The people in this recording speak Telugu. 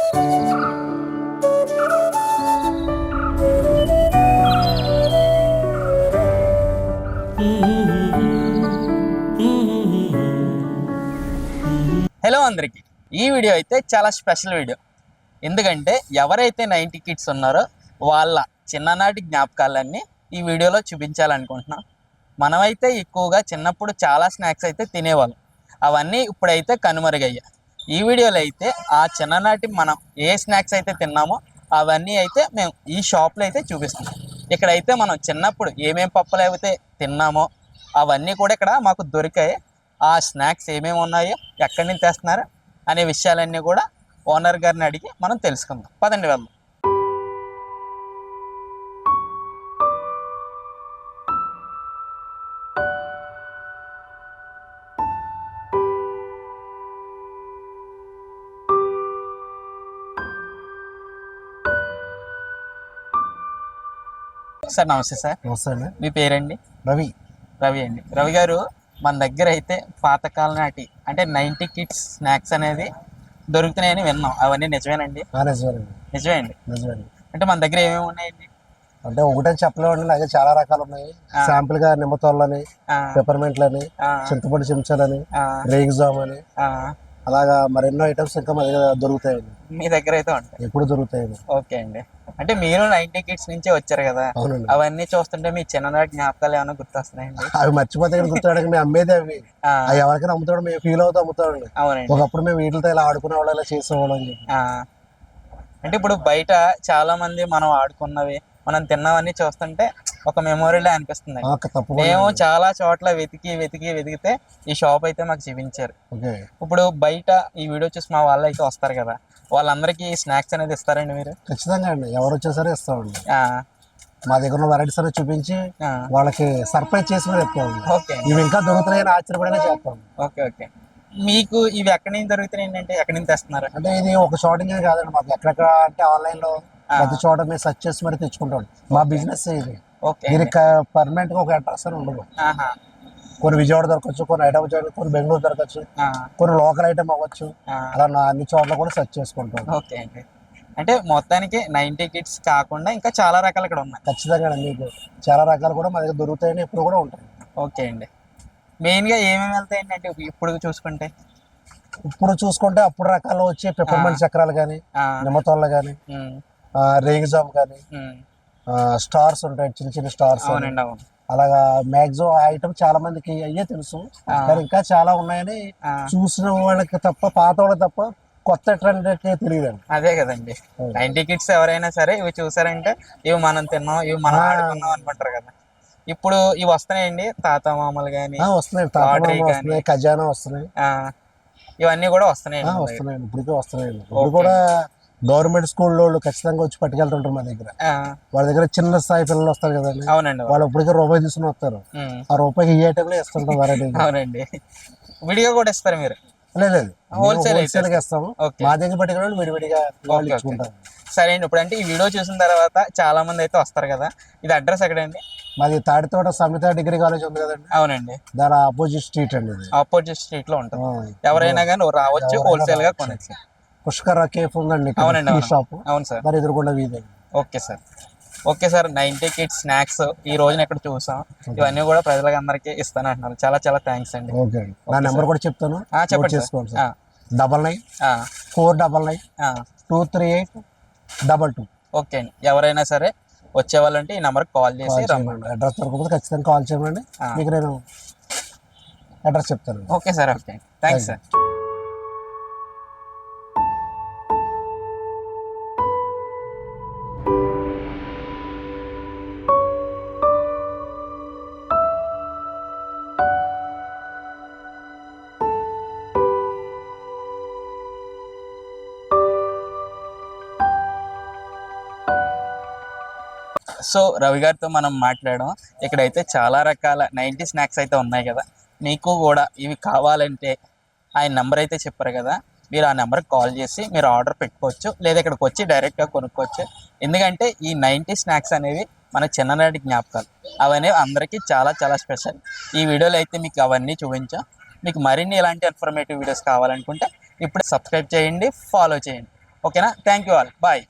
హలో అందరికీ, ఈ వీడియో అయితే చాలా స్పెషల్ వీడియో. ఎందుకంటే ఎవరైతే 90 కిడ్స్ ఉన్నారో వాళ్ళ చిన్ననాటి జ్ఞాపకాలన్నీ ఈ వీడియోలో చూపించాలనుకుంటున్నాం. మనమైతే ఎక్కువగా చిన్నప్పుడు చాలా స్నాక్స్ అయితే తినేవాళ్ళం. అవన్నీ ఇప్పుడైతే కనుమరుగయ్యాయి. ఈ వీడియోలో అయితే ఆ చిన్ననాటి మనం ఏ స్నాక్స్ అయితే తిన్నామో అవన్నీ అయితే మేము ఈ షాప్లో అయితే చూపిస్తున్నాం. ఇక్కడైతే మనం చిన్నప్పుడు ఏమేమి పప్పులు అయితే తిన్నామో అవన్నీ కూడా ఇక్కడ మాకు దొరికాయి. ఆ స్నాక్స్ ఏమేమి ఉన్నాయో, ఎక్కడి నుంచి తెస్తున్నారు అనే విషయాలన్నీ కూడా ఓనర్ గారిని అడిగి మనం తెలుసుకుందాం. పదండి వెళ్దాం. సార్ నమస్తే. సార్ నమస్తే అండి. మీ పేరండి? రవి. రవి అండి. రవి గారు, మన దగ్గర అయితే పాతకాలం నాటి అంటే 90 కిడ్స్ స్నాక్స్ అనేది దొరుకుతున్నాయని విన్నాం. అవన్నీ నిజమేనండి? నిజమే అండి. అంటే మన దగ్గర ఏమేమి ఉన్నాయండి? అంటే ఒకటని చెప్పలేమండి, అలాగే చాలా రకాలు ఉన్నాయి. శాంపుల్ గా నిమ్మతోళ్ళని, పెప్పర్మెంట్లని, చింతపండు చెంచాలని, రేగి జామ్ అని, అలాగా మరెన్నో ఐటమ్స్ ఇంకా మన దగ్గర దొరుకుతాయండి. మీ దగ్గర అయితే ఉంటాయి? ఎప్పుడు దొరుకుతాయండి. ఓకే అండి. అంటే మీరు 90 కిడ్స్ నుంచే వచ్చారు కదా, అవన్నీ చూస్తుంటే మీ చిన్ననాటి జ్ఞాపకాలు ఏమైనా గుర్తొస్తున్నాయండి? అవి మర్చిపోతే గుర్తురాడానికి మేము అమ్మేది అవి ఎవరికైనా అమ్ముతాడు, మేము ఫీల్ అవుతూ అమ్ముతామండి. అవునండి. ఒకప్పుడు మేము వీటితో ఇలా ఆడుకునే వాళ్ళు, ఇలా చేసేవాళ్ళం. అంటే ఇప్పుడు బయట చాలా మంది మనం ఆడుకున్నవి, మనం తిన్నవన్నీ చూస్తుంటే ఒక మెమొరీలా అనిపిస్తుంది. మేము చాలా చోట్ల వెతికితే ఈ షాప్ అయితే మాకు చూపించారు. ఇప్పుడు బయట ఈ వీడియో చూసి మా వాళ్ళు అయితే వస్తారు కదా, వాళ్ళందరికీ స్నాక్స్ అనేది ఇస్తారండి మీరు? ఖచ్చితంగా అండి, ఎవరు వచ్చా సరే ఇస్తామండి. మా దగ్గర ఉన్న వెరైటీస్ అన్ని చూపించి వాళ్ళకి సర్ప్రైజ్ చేసి మరి ఇస్తామండి. ఓకే. ఇవి ఇంకా దొరుకుతున్నాయని ఆశ్చర్యపడేలా చేస్తాం. Okay okay. మీకు ఇవి ఎక్కడి నుంచి దొరుకుతున్నాయి అంటే ఎక్కడి నుంచి తెస్తున్నారు? అంటే ఇది ఒక షార్టింగ్ కాదండి, మాకు ఎక్కడెక్కడ అంటే ఆన్లైన్ లో ప్రతి చోట మేము సెర్చ్ చేసి మరి తెచ్చుకుంటాం. మా బిజినెస్ ఇది. దీనికి పర్మనెంట్ గా ఒక అడ్రస్ అని ఉండదు. కొన్ని విజయవాడ దొరకచ్చు, కొన్ని హైదరాబాద్ దొరకచ్చు, కొన్ని బెంగళూరు దొరకచ్చు, కొన్ని లోకల్ ఐటమ్ అవ్వచ్చు. అలా అన్ని చోట్ల కూడా సెర్చ్ చేసుకుంటాం. ఓకే అండి. అంటే మొత్తానికి 90 కిడ్స్ కాకుండా ఇంకా చాలా రకాలు ఇక్కడ ఉన్నాయి. ఖచ్చితంగా మీకు చాలా రకాలు కూడా మా దగ్గర దొరుకుతాయని ఇప్పుడు కూడా ఉంటాయి. ఓకే అండి. మెయిన్ గా ఏమేమి వెళ్తాయండి అంటే ఇప్పుడు చూసుకుంటే అప్పుడు రకాలు వచ్చి పెప్పర్మెంట్ చక్రాలు కానీ, నిమ్మతోళ్ళు కానీ, రేగి జామ్ కానీ, స్టార్స్ ఉంటాయి, చిన్న చిన్న స్టార్స్. అలాగా మ్యాక్సిమం ఐటమ్ చాలా మందికి అయ్యే తెలుసు, కానీ ఇంకా చాలా ఉన్నాయని చూసిన వాళ్ళకి తప్ప, పాత వాళ్ళకి తప్ప కొత్త ట్రెండ్ తెలియదండి. అదే కదండి, 90 కిడ్స్ ఎవరైనా సరే ఇవి చూసారంటే ఇవి మనం తిన్నాం, ఇవి మనం ఆడుకున్నాం అనుకుంటారు కదా. ఇప్పుడు ఇవి వస్తున్నాయండి, తాత మామలు కానీ వస్తున్నాయి, ఖజానా వస్తున్నాయి, ఇవన్నీ కూడా వస్తున్నాయండి. ఇప్పటికే వస్తున్నాయండి. ఇప్పుడు కూడా గవర్నమెంట్ స్కూల్లో ఖచ్చితంగా వచ్చి పట్టుకెళ్తుంటారు మా దగ్గర. వాళ్ళ దగ్గర చిన్న స్థాయి పిల్లలు వస్తారు కదండి. అవునండి. వాళ్ళు ఇప్పటికే రూపాయి తీసుకుని వస్తారు. ఆ రూపాయికి ఈ ఐటమ్ ఇస్తుంటాం వెరైటీ. అవునండి. విడిగా కూడా ఇస్తారు మీరు? లేదు, హోల్సేల్ గా ఇస్తాము. మా దగ్గర పట్టుకుని విడివిడిగా వాళ్ళు ఇచ్చుకుంటారు. సరే అండి. ఇప్పుడు అంటే ఈ వీడియో చూసిన తర్వాత చాలా మంది అయితే వస్తారు కదా, ఇది అడ్రస్ ఎక్కడండి? మాది తాడితోట సమిత డిగ్రీ కాలేజ్ ఉంది కదండి. అవునండి. దాని ఆపోజిట్ స్ట్రీట్ అండి. ఆపోజిట్ స్ట్రీట్ లో ఉంటుంది. ఎవరైనా కానీ రావచ్చు, హోల్సేల్ గా కొనచ్చు. పుష్కర కేఫ్ ఉందండి. అవునండి. షాప్. అవును సార్. మరి ఎదురుకుండా వీధి. Okay sir. Okay sir. 90 kids snacks ఈ రోజున ఎక్కడ చూసాం, ఇవన్నీ కూడా ప్రజలకు అందరికి ఇస్తాను అంటున్నారు. చాలా చాలా థ్యాంక్స్ అండి. ఓకే. నా నెంబర్ కూడా చెప్తాను, చెప్పండి. 9994223822. ఓకే అండి. ఎవరైనా సరే వచ్చే వాళ్ళంటే ఈ నెంబర్కి కాల్ చేసి రమ్మండి. అడ్రస్ దొరకకపోతే ఖచ్చితంగా కాల్ చేయమండి, మీకు నేను అడ్రస్ చెప్తాను. Okay sir. Okay, thanks sir. So Ravi గారితో మనం మాట్లాడడం, ఇక్కడైతే చాలా రకాల 90 స్నాక్స్ అయితే ఉన్నాయి కదా. మీకు కూడా ఇవి కావాలంటే ఆయన నెంబర్ అయితే చెప్పారు కదా, మీరు ఆ నెంబర్కి కాల్ చేసి మీరు ఆర్డర్ పెట్టుకోవచ్చు, లేదా ఇక్కడికి వచ్చి డైరెక్ట్గా కొనుక్కోవచ్చు. ఎందుకంటే ఈ 90 స్నాక్స్ అనేవి మన చిన్ననాటి జ్ఞాపకాలు, అవన్నీ అందరికీ చాలా చాలా స్పెషల్. ఈ వీడియోలో అయితే మీకు అవన్నీ చూపించాం. మీకు మరిన్ని ఇలాంటి ఇన్ఫర్మేటివ్ వీడియోస్ కావాలనుకుంటే ఇప్పుడు సబ్స్క్రైబ్ చేయండి, ఫాలో చేయండి. ఓకేనా, థ్యాంక్ యూ ఆల్, బాయ్.